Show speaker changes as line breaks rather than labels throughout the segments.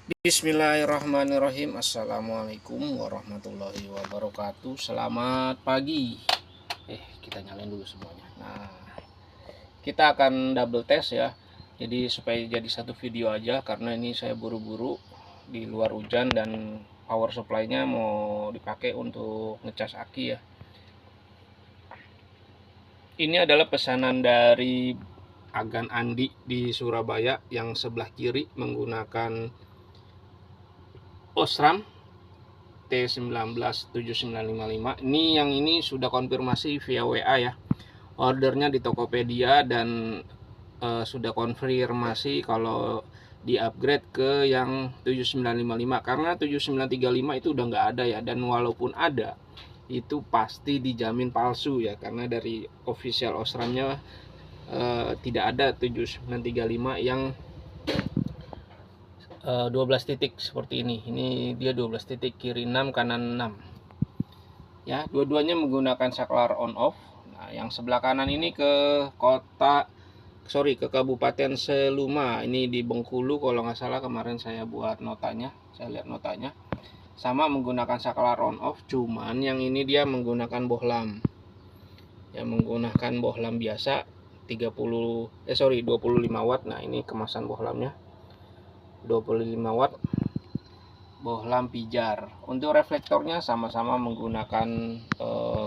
Bismillahirrahmanirrahim. Assalamualaikum warahmatullahi wabarakatuh. Selamat pagi. Kita nyalain dulu semuanya. Nah, kita akan double test ya. Jadi supaya jadi satu video aja, karena ini saya buru-buru di luar hujan dan power supply-nya mau dipakai untuk ngecas aki ya. Ini adalah pesanan dari Agan Andi di Surabaya yang sebelah kiri menggunakan Osram T197955. Yang ini sudah konfirmasi via WA ya. Ordernya di Tokopedia dan sudah konfirmasi kalau di upgrade ke yang 7955, karena 7935 itu udah nggak ada ya, dan walaupun ada itu pasti dijamin palsu ya, karena dari official Osramnya tidak ada 7935 yang 12 titik seperti ini dia 12 titik, kiri 6 kanan 6 ya. Dua-duanya menggunakan saklar on off. Nah, yang sebelah kanan ini ke Kabupaten Seluma, ini di Bengkulu kalau nggak salah, kemarin saya buat notanya, saya lihat notanya sama menggunakan saklar on off, cuman yang ini dia menggunakan bohlam ya, menggunakan bohlam biasa 25 watt. Nah, ini kemasan bohlamnya 25 watt bohlam pijar. Untuk reflektornya sama-sama menggunakan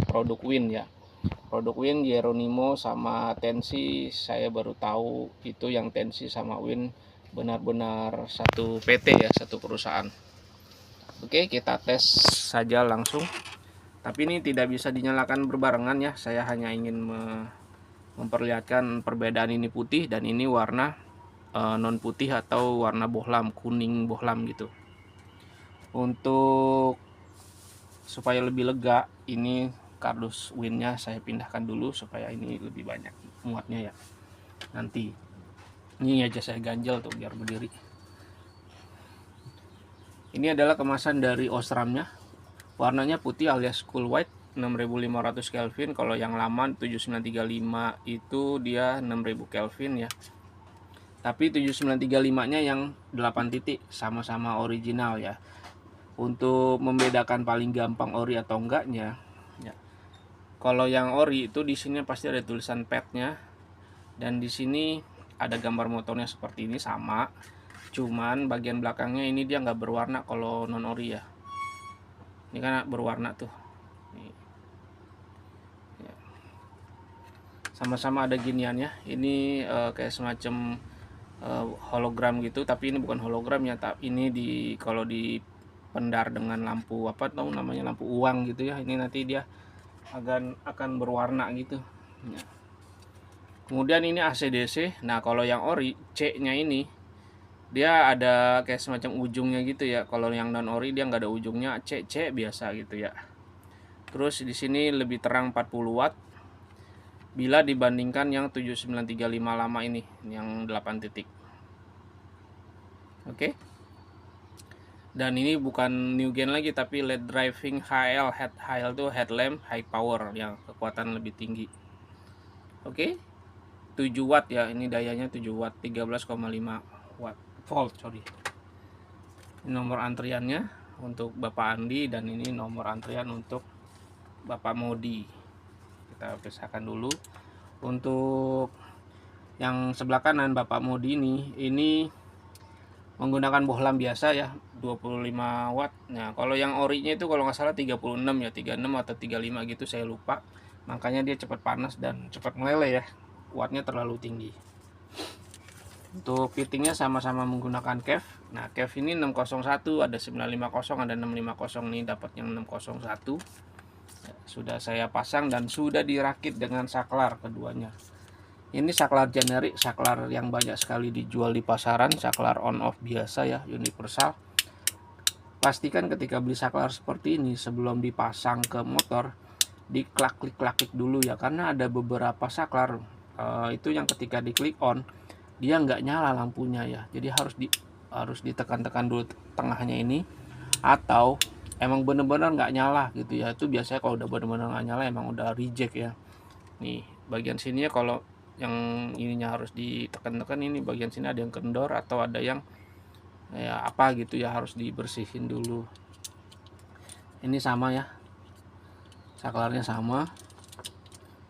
produk Win ya. Produk Win Geronimo sama Tensi, saya baru tahu itu yang Tensi sama Win benar-benar satu PT ya, satu perusahaan. Oke, kita tes saja langsung. Tapi ini tidak bisa dinyalakan berbarengan ya. Saya hanya ingin memperlihatkan perbedaan, ini putih dan ini warna non putih atau warna bohlam, kuning bohlam gitu. Untuk supaya lebih lega, ini kardus Winnya saya pindahkan dulu supaya ini lebih banyak muatnya ya. Nanti ini aja saya ganjel tuh biar berdiri. Ini adalah kemasan dari Osramnya. Warnanya putih alias cool white 6500 Kelvin. Kalau yang lama 7935 itu dia 6000 Kelvin ya. Tapi 7935-nya yang 8 titik sama-sama original ya. Untuk membedakan paling gampang ori atau enggaknya ya. Kalau yang ori itu di sini pasti ada tulisan petnya, dan di sini ada gambar motornya seperti ini sama. Cuman bagian belakangnya ini dia nggak berwarna kalau non ori ya. Ini kan berwarna tuh. Ya. Sama-sama ada giniannya. Ini kayak semacam hologram gitu, tapi ini bukan hologramnya, tapi ini kalau di pendar dengan lampu apa tahu namanya, lampu uang gitu ya. Ini nanti dia akan berwarna gitu. Ya. Kemudian ini AC/DC. Nah, kalau yang ori C-nya ini dia ada kayak semacam ujungnya gitu ya. Kalau yang non ori dia nggak ada ujungnya, C biasa gitu ya. Terus di sini lebih terang 40 watt bila dibandingkan yang 7935 lama ini yang 8 titik. Oke. Dan ini bukan new gen lagi, tapi LED driving HL. HL itu headlamp high power, yang kekuatan lebih tinggi. Oke. 7 watt ya, ini dayanya 7 watt, 13,5 volt. Ini nomor antriannya untuk Bapak Andi, dan ini nomor antrian untuk Bapak Modi. Kita pisahkan dulu. Untuk yang sebelah kanan Bapak Modi ini menggunakan bohlam biasa ya, 25 watt. Nah, kalau yang orinya itu kalau nggak salah 36 ya, 36 atau 35 gitu, saya lupa. Makanya dia cepat panas dan cepat meleleh ya. Wattnya terlalu tinggi. Untuk fittingnya sama-sama menggunakan kev. Nah, kev ini 601, ada 950, ada 650 nih, dapat yang 601. Sudah saya pasang dan sudah dirakit dengan saklar keduanya. Ini saklar generik, saklar yang banyak sekali dijual di pasaran, saklar on off biasa ya, universal. Pastikan ketika beli saklar seperti ini sebelum dipasang ke motor diklik dulu ya, karena ada beberapa saklar itu yang ketika diklik on dia nggak nyala lampunya ya. Jadi harus ditekan-tekan dulu tengahnya ini, atau emang bener-bener nggak nyala gitu ya. Itu biasanya kalau udah bener-bener nggak nyala emang udah reject ya. Nih bagian sini ya, kalau yang ininya harus ditekan-tekan, ini bagian sini ada yang kendor atau ada yang ya apa gitu ya, harus dibersihin dulu. Ini sama ya, saklarnya sama,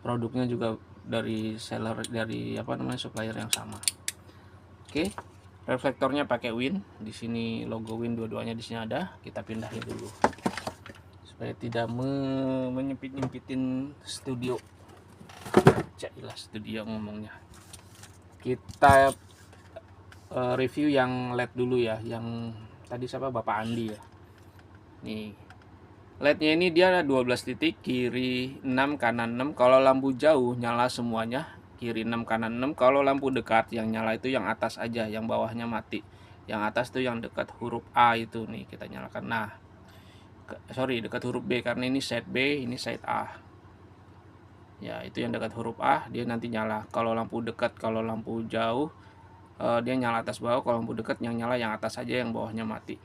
produknya juga dari seller, dari apa namanya, supplier yang sama. Oke, reflektornya pakai Win. Di sini logo Win dua-duanya di sini ada. Kita pindahin dulu supaya tidak menyempit-nyempitin studio. Cailah studio ngomongnya. Kita review yang LED dulu ya, yang tadi siapa, Bapak Andi ya. Nih, LED-nya ini dia ada 12 titik, kiri 6, kanan 6. Kalau lampu jauh nyala semuanya, kiri 6, kanan 6. Kalau lampu dekat yang nyala itu yang atas aja, yang bawahnya mati. Yang atas tuh yang dekat huruf A itu nih kita nyalakan. Nah, sorry, dekat huruf B, karena ini side B, ini side A. Ya, itu yang dekat huruf A dia nanti nyala. Kalau lampu dekat, kalau lampu jauh dia nyala atas bawah. Kalau lampu dekat yang nyala yang atas saja, yang bawahnya mati.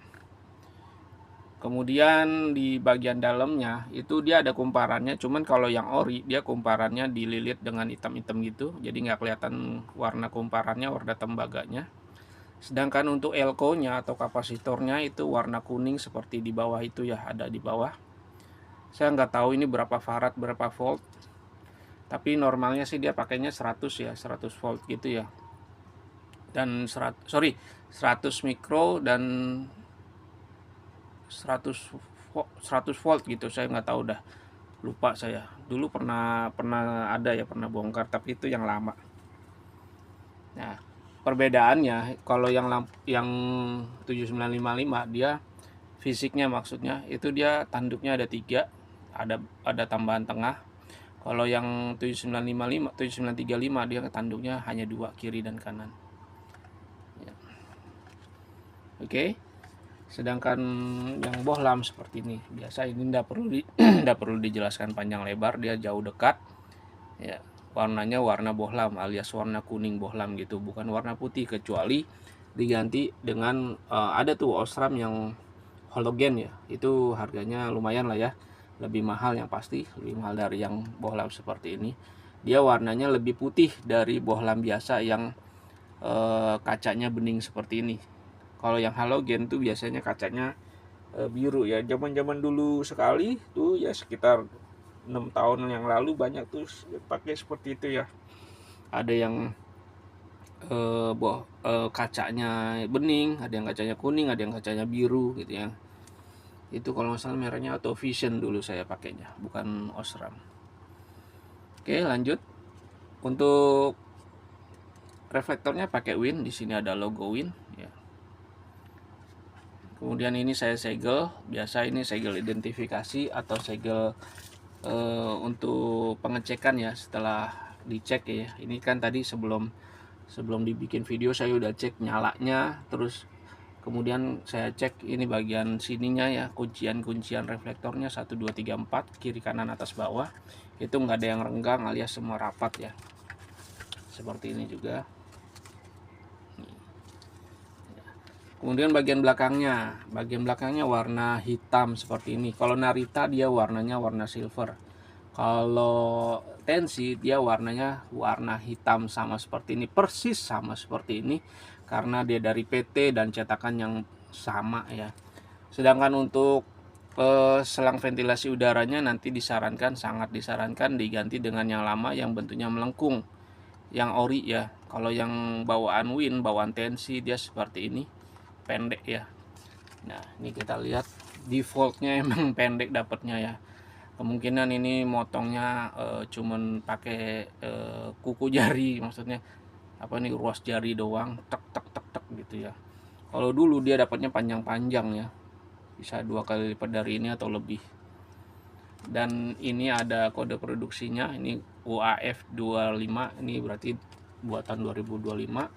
Kemudian di bagian dalamnya itu dia ada kumparannya, cuman kalau yang ori dia kumparannya dililit dengan hitam-hitam gitu, jadi nggak kelihatan warna kumparannya, warna tembaganya. Sedangkan untuk elko-nya atau kapasitornya itu warna kuning seperti di bawah itu ya, ada di bawah. Saya nggak tahu ini berapa farad, berapa volt, tapi normalnya sih dia pakainya 100 ya, 100 volt gitu ya. Dan 100 mikro dan 100 volt gitu, saya nggak tahu dah, lupa saya. Dulu pernah ada ya, pernah bongkar, tapi itu yang lama. Nah, perbedaannya kalau yang 7955 dia fisiknya, maksudnya itu dia tanduknya ada 3, ada tambahan tengah. Kalau yang 7955, 7935 dia tanduknya hanya 2, kiri dan kanan. Ya. Oke. Sedangkan yang bohlam seperti ini, biasa ini tidak perlu dijelaskan panjang lebar, dia jauh dekat. Ya, warnanya warna bohlam alias warna kuning bohlam gitu, bukan warna putih, kecuali diganti dengan ada tuh Osram yang halogen ya, itu harganya lumayan lah ya, lebih mahal, yang pasti lebih mahal dari yang bohlam seperti ini. Dia warnanya lebih putih dari bohlam biasa yang kacanya bening seperti ini. Kalau yang halogen tuh biasanya kacanya biru ya, zaman dulu sekali tuh ya, sekitar 6 tahun yang lalu banyak tuh pakai seperti itu ya. Ada yang kacanya bening, ada yang kacanya kuning, ada yang kacanya biru gitu ya. Itu kalau nggak salah merahnya Auto Vision dulu saya pakainya, bukan Osram. Oke, lanjut. Untuk reflektornya pakai Win, di sini ada logo Win ya. Kemudian ini saya segel, biasa ini segel identifikasi atau segel untuk pengecekan ya, setelah dicek ya. Ini kan tadi sebelum dibikin video saya udah cek nyalanya, terus kemudian saya cek ini bagian sininya ya, kuncian reflektornya 1 2 3 4, kiri kanan atas bawah, itu nggak ada yang renggang alias semua rapat ya. Seperti ini juga. Kemudian bagian belakangnya warna hitam seperti ini. Kalau Narita dia warnanya warna silver. Kalau Tensi dia warnanya warna hitam sama seperti ini, persis sama seperti ini, karena dia dari PT dan cetakan yang sama ya. Sedangkan untuk selang ventilasi udaranya nanti sangat disarankan diganti dengan yang lama yang bentuknya melengkung, yang ori ya. Kalau yang bawaan Win, bawaan Tensi dia seperti ini, pendek ya. Nah, ini kita lihat defaultnya emang pendek dapatnya ya. Kemungkinan ini motongnya cuman pakai kuku jari, maksudnya apa nih, ruas jari doang, tek tek tek tek gitu ya. Kalau dulu dia dapatnya panjang-panjang ya, bisa 2 kali lipat dari ini atau lebih. Dan ini ada kode produksinya, ini UAF 25, ini berarti buatan 2025.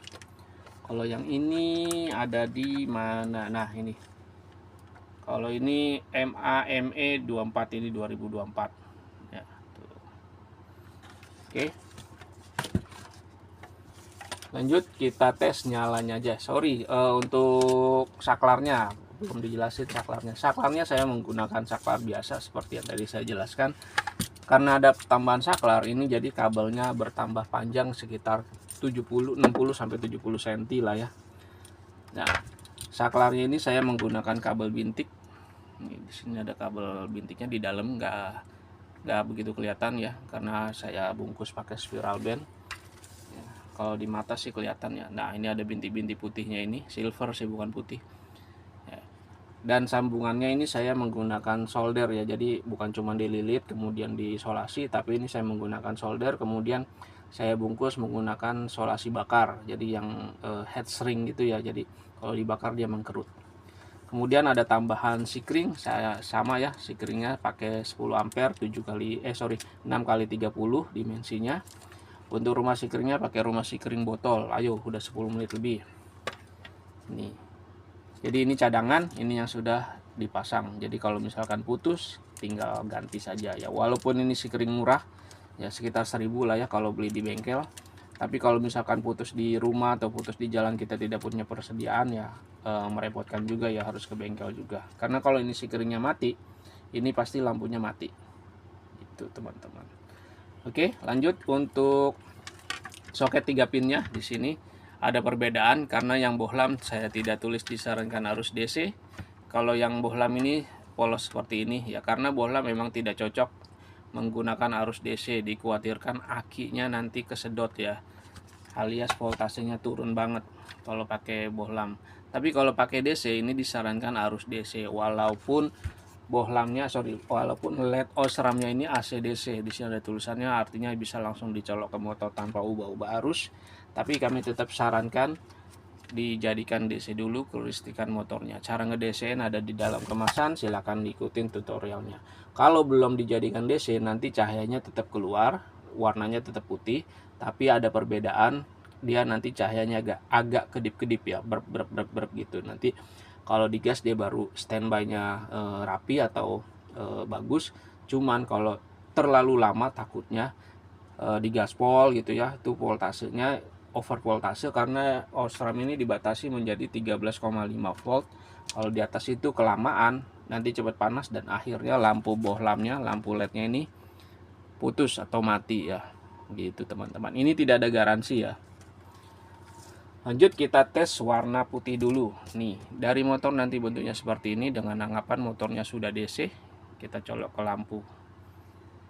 Kalau yang ini ada di mana? Nah, ini. Kalau ini MAME 24, ini 2024. Ya, tuh. Oke. Lanjut kita tes nyalanya aja. Sorry, untuk saklarnya belum dijelasin saklarnya. Saklarnya saya menggunakan saklar biasa seperti yang tadi saya jelaskan. Karena ada tambahan saklar ini, jadi kabelnya bertambah panjang sekitar 60 sampai 70 cm lah ya. Nah, saklarnya ini saya menggunakan kabel bintik. Di sini ada kabel bintiknya di dalam, nggak begitu kelihatan ya karena saya bungkus pakai spiral band. Kalau di mata sih kelihatan ya. Nah, ini ada bintik-bintik putihnya, ini silver sih bukan putih. Dan sambungannya ini saya menggunakan solder ya, jadi bukan cuma dililit kemudian diisolasi, tapi ini saya menggunakan solder, kemudian saya bungkus menggunakan solasi bakar, jadi yang head shrink gitu ya, jadi kalau dibakar dia mengkerut. Kemudian ada tambahan sikring, saya sama ya, sikringnya pakai 10 ampere 6 kali 30 dimensinya. Untuk rumah sikringnya pakai rumah sikring botol. Ayo, udah 10 menit lebih. Nih. Jadi ini cadangan, ini yang sudah dipasang. Jadi kalau misalkan putus, tinggal ganti saja ya. Walaupun ini sikring murah, ya sekitar 1000 lah ya kalau beli di bengkel. Tapi kalau misalkan putus di rumah atau putus di jalan, kita tidak punya persediaan ya, merepotkan juga ya, harus ke bengkel juga. Karena kalau ini sikringnya mati, ini pasti lampunya mati. Itu teman-teman. Oke, lanjut untuk soket 3 pinnya. Di sini ada perbedaan karena yang bohlam saya tidak tulis disarankan arus DC. Kalau yang bohlam ini polos seperti ini ya, karena bohlam memang tidak cocok menggunakan arus DC, dikhawatirkan akinya nanti kesedot ya, alias voltasenya turun banget kalau pakai bohlam. Tapi kalau pakai DC ini disarankan arus DC, walaupun walaupun LED osramnya ini AC/DC. Di sini ada tulisannya, artinya bisa langsung dicolok ke motor tanpa ubah-ubah arus. Tapi kami tetap sarankan dijadikan DC dulu kelistrikan motornya. Cara nge-DC ada di dalam kemasan, silahkan diikutin tutorialnya. Kalau belum dijadikan DC, nanti cahayanya tetap keluar, warnanya tetap putih, tapi ada perbedaan, dia nanti cahayanya agak kedip-kedip ya, berp gitu. Nanti kalau digas dia baru standby-nya rapi atau bagus. Cuman kalau terlalu lama takutnya di gaspol gitu ya, itu voltasenya over voltase, karena Osram ini dibatasi menjadi 13,5 volt. Kalau di atas itu kelamaan nanti cepat panas dan akhirnya lampu bohlamnya, lampu LED-nya ini putus atau mati ya. Gitu teman-teman. Ini tidak ada garansi ya. Lanjut kita tes warna putih dulu. Nih, dari motor nanti bentuknya seperti ini dengan anggapan motornya sudah DC. Kita colok ke lampu.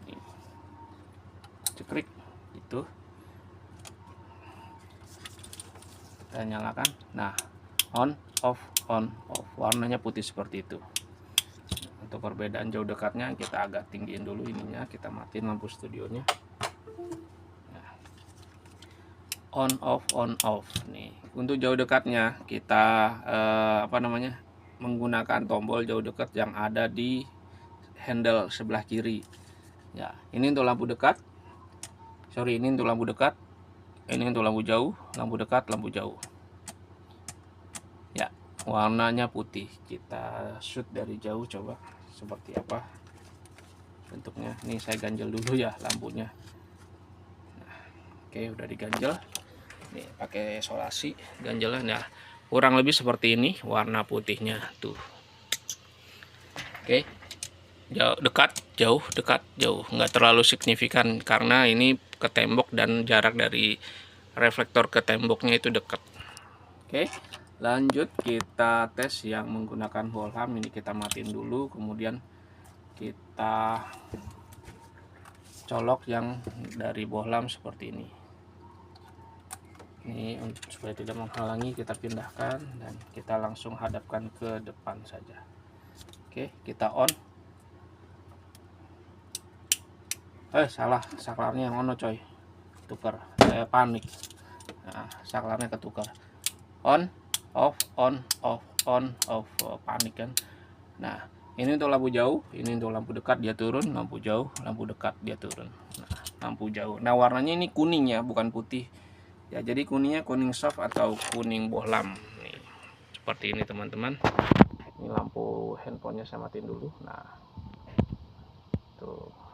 Nih. Cekrik gitu. Kita nyalakan. Nah, on off. Warnanya putih seperti itu. Untuk perbedaan jauh dekatnya kita agak tinggiin dulu ininya, kita matiin lampu studionya. Nah, on off nih. Untuk jauh dekatnya kita menggunakan tombol jauh dekat yang ada di handle sebelah kiri. Ya, ini untuk lampu dekat. Ini untuk lampu dekat. Ini untuk lampu jauh, lampu dekat, lampu jauh. Ya, warnanya putih. Kita shoot dari jauh, coba seperti apa bentuknya. Ini saya ganjel dulu ya lampunya. Nah, oke, udah diganjel. Nih, pakai solasi ganjelnya. Nah, kurang lebih seperti ini warna putihnya tuh. Oke. Jauh dekat, jauh, dekat, jauh. Nggak terlalu signifikan karena ini ke tembok dan jarak dari reflektor ke temboknya itu dekat. Oke, lanjut kita tes yang menggunakan bohlam. Ini kita matiin dulu, kemudian kita colok yang dari bohlam seperti ini. Ini supaya tidak menghalangi, kita pindahkan dan kita langsung hadapkan ke depan saja. Oke, kita on. Salah, saklarnya yang ono coy, tukar, saya panik. Nah, saklarnya ketukar. On off, panik kan. Nah, ini untuk lampu jauh, ini untuk lampu dekat dia turun, lampu jauh, lampu dekat dia turun. Nah, lampu jauh. Nah, warnanya ini kuning ya, bukan putih. Ya, jadi kuningnya kuning soft atau kuning bohlam. Nih, seperti ini teman-teman. Ini lampu handphonenya saya matiin dulu. Nah, tuh.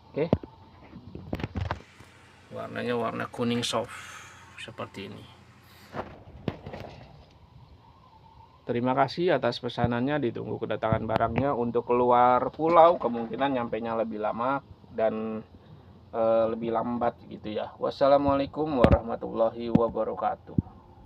Oke, warnanya warna kuning soft seperti ini. Terima kasih atas pesanannya, ditunggu kedatangan barangnya. Untuk keluar pulau kemungkinan nyampainya lebih lama dan lebih lambat gitu ya. Wassalamualaikum warahmatullahi wabarakatuh.